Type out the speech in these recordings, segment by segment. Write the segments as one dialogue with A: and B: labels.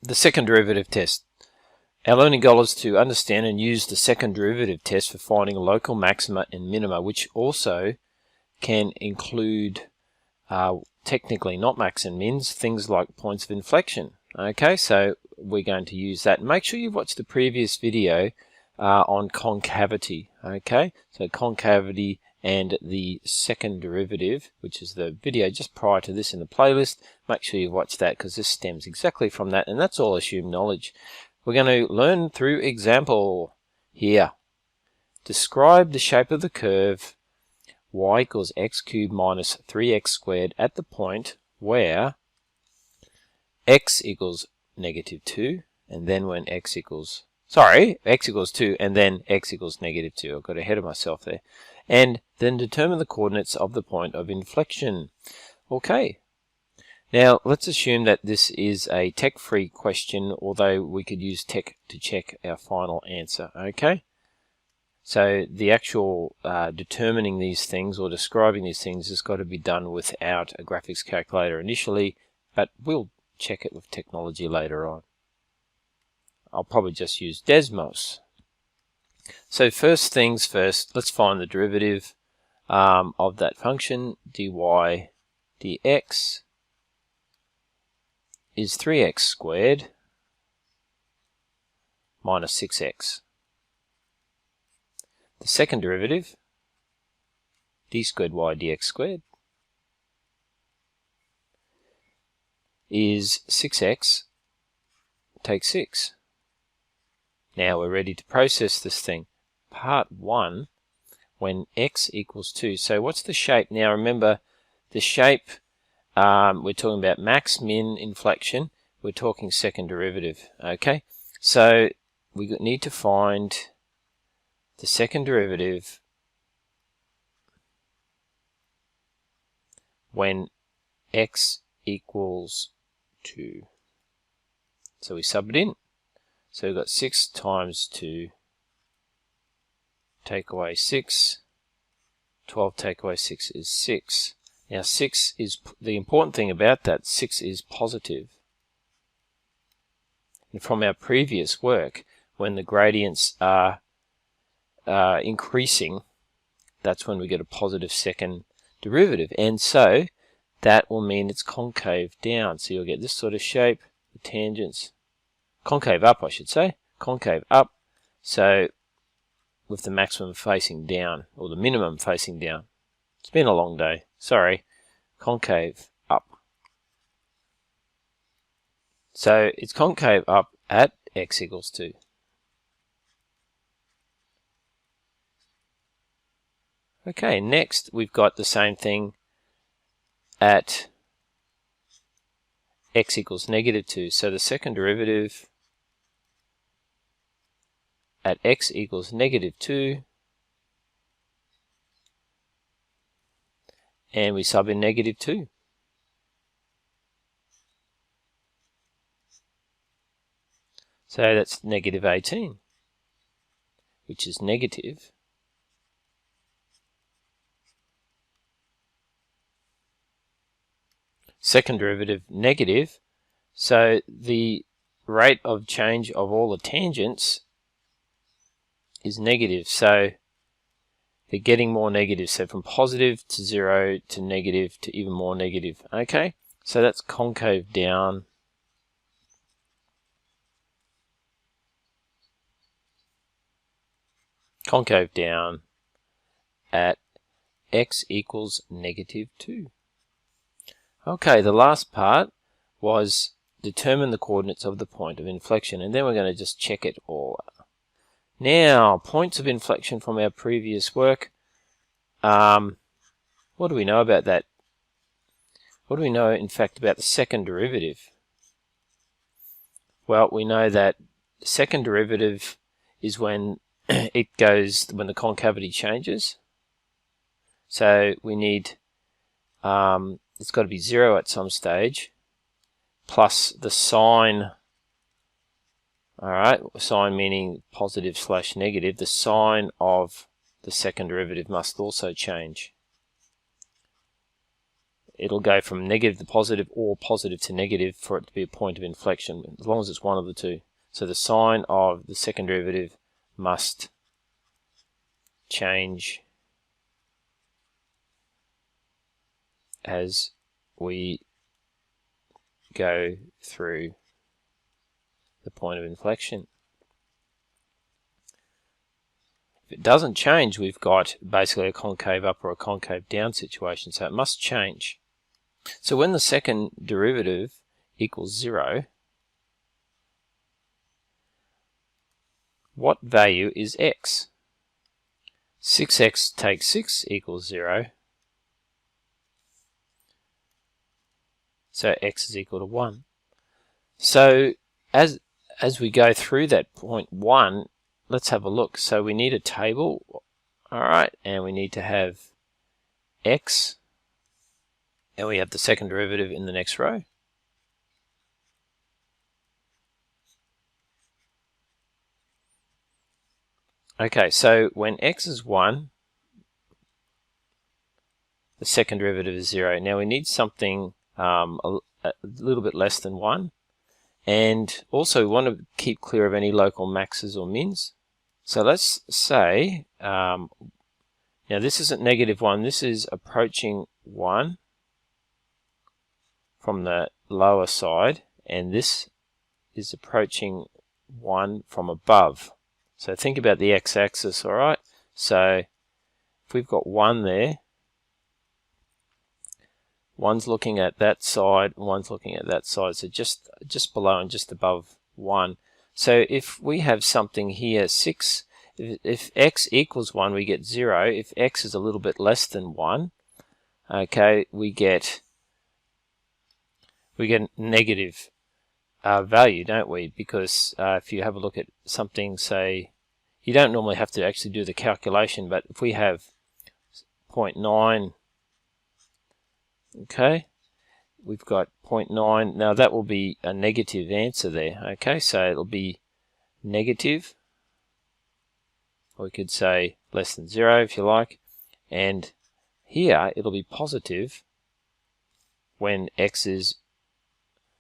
A: The second derivative test. Our learning goal is to understand and use the second derivative test for finding local maxima and minima, which also can include technically not max and mins, things like points of inflection. Okay, so we're going to use that. Make sure you've watched the previous video on concavity. Okay, so concavity and the second derivative, which is the video just prior to this in the playlist. Make sure you watch that because this stems exactly from that, and that's all assumed knowledge. We're going to learn through example here. Describe the shape of the curve y equals x cubed minus 3x squared at the point where x equals negative 2, and then when x equals 2, and then x equals negative 2. I got ahead of myself there. And then determine the coordinates of the point of inflection. Okay. Now, let's assume that this is a tech-free question, although we could use tech to check our final answer. Okay. So the actual determining these things or describing these things has got to be done without a graphics calculator initially, but we'll check it with technology later on. I'll probably just use Desmos. So first things first, let's find the derivative of that function. Dy dx is 3x squared minus 6x. The second derivative, d squared y dx squared, is 6x take 6. Now we're ready to process this thing. Part 1, when x equals 2. So what's the shape? Now remember, the shape, we're talking about max, min, inflection. We're talking second derivative. Okay, so we need to find the second derivative when x equals 2. So we sub it in. So we've got 6 times 2, take away 6, 12 take away 6 is 6. Now 6 is, the important thing about that, 6 is positive. And from our previous work, when the gradients are increasing, that's when we get a positive second derivative. And so that will mean it's concave down. So you'll get this sort of shape, the tangents. Concave up, I should say. Concave up. So with the maximum facing down, or the minimum facing down. It's been a long day. Sorry. Concave up. So it's concave up at x equals 2. Okay, next we've got the same thing at x equals negative 2. So the second derivative at x equals negative 2, and we sub in negative 2. So that's negative 18, which is negative. Second derivative negative, so the rate of change of all the tangents is negative, so they're getting more negative, so from positive to 0 to negative to even more negative. Okay, so that's concave down. Concave down at x equals negative 2. Okay, the last part was determine the coordinates of the point of inflection, and then we're going to just check it all. Now, points of inflection from our previous work. What do we know about that? What do we know, in fact, about the second derivative? Well, we know that the second derivative is when it goes, when the concavity changes. So we need, it's got to be 0 at some stage, plus the sign. Alright, sign meaning positive slash negative. The sign of the second derivative must also change. it'll go from negative to positive or positive to negative for it to be a point of inflection, as long as it's one of the two. So the sign of the second derivative must change as we go through the point of inflection. If it doesn't change, we've got basically a concave up or a concave down situation, so it must change. So when the second derivative equals 0, what value is x? 6x take 6 equals 0, so x is equal to 1. So as we go through that point 1, let's have a look. So we need a table, alright, and we need to have x, and we have the second derivative in the next row. Okay, so when x is 1, the second derivative is 0. Now we need something a little bit less than 1. And also we want to keep clear of any local maxes or mins. So let's say, now this isn't -1, this is approaching 1 from the lower side, and this is approaching 1 from above. So think about the x-axis, alright? So if we've got 1 there, one's looking at that side, one's looking at that side, so just below and just above 1. So if we have something here, 6, if x equals 1, we get 0. If x is a little bit less than 1, okay, we get negative value, don't we? Because if you have a look at something, say, you don't normally have to actually do the calculation, but if we have 0.9, okay, we've got 0.9. Now that will be a negative answer there. Okay, so it'll be negative. We could say less than 0 if you like. And here it'll be positive when x is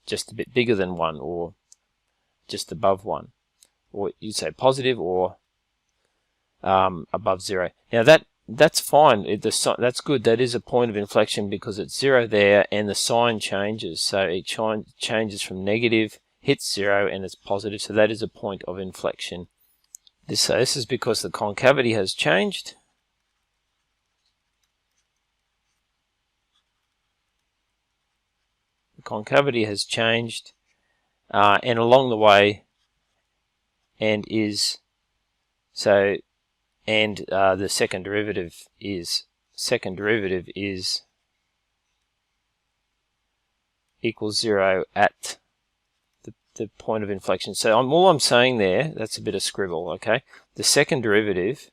A: just a bit bigger than 1 or just above 1. Or you'd say positive or above 0. Now that's fine. That's good. That is a point of inflection because it's 0 there and the sign changes. So it changes from negative, hits 0, and it's positive. So that is a point of inflection. This is because the concavity has changed. The concavity has changed, and along the way, and is so. And the second derivative is equals 0 at the point of inflection. So all I'm saying there, that's a bit of scribble, okay? The second derivative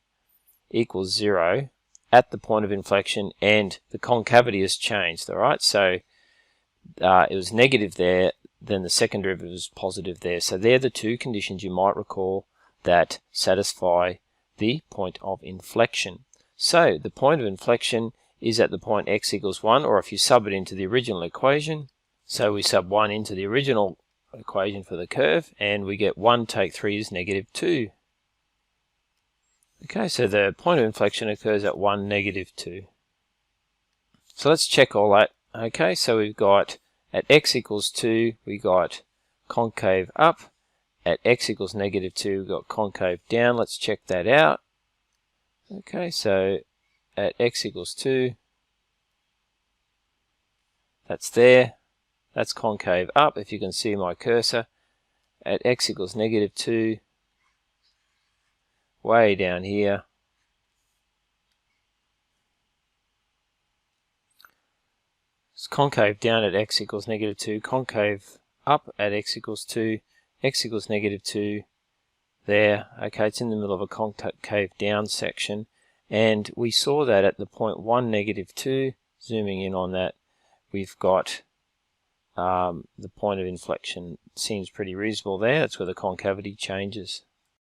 A: equals 0 at the point of inflection, and the concavity has changed, all right? So it was negative there, then the second derivative was positive there. So they're the two conditions you might recall that satisfy the point of inflection. So the point of inflection is at the point x equals 1, or if you sub it into the original equation, so we sub 1 into the original equation for the curve, and we get 1 take 3 is -2. Okay, so the point of inflection occurs at 1, -2. So let's check all that. Okay, so we've got at x equals 2, we got concave up. At x equals -2, we've got concave down. Let's check that out. Okay, so at x equals 2, that's there. That's concave up, if you can see my cursor. At x equals -2, way down here, it's concave down at x equals -2, concave up at x equals 2, x equals -2 there. Okay, it's in the middle of a concave down section, and we saw that at the point 1, -2, zooming in on that, we've got the point of inflection seems pretty reasonable there. That's where the concavity changes.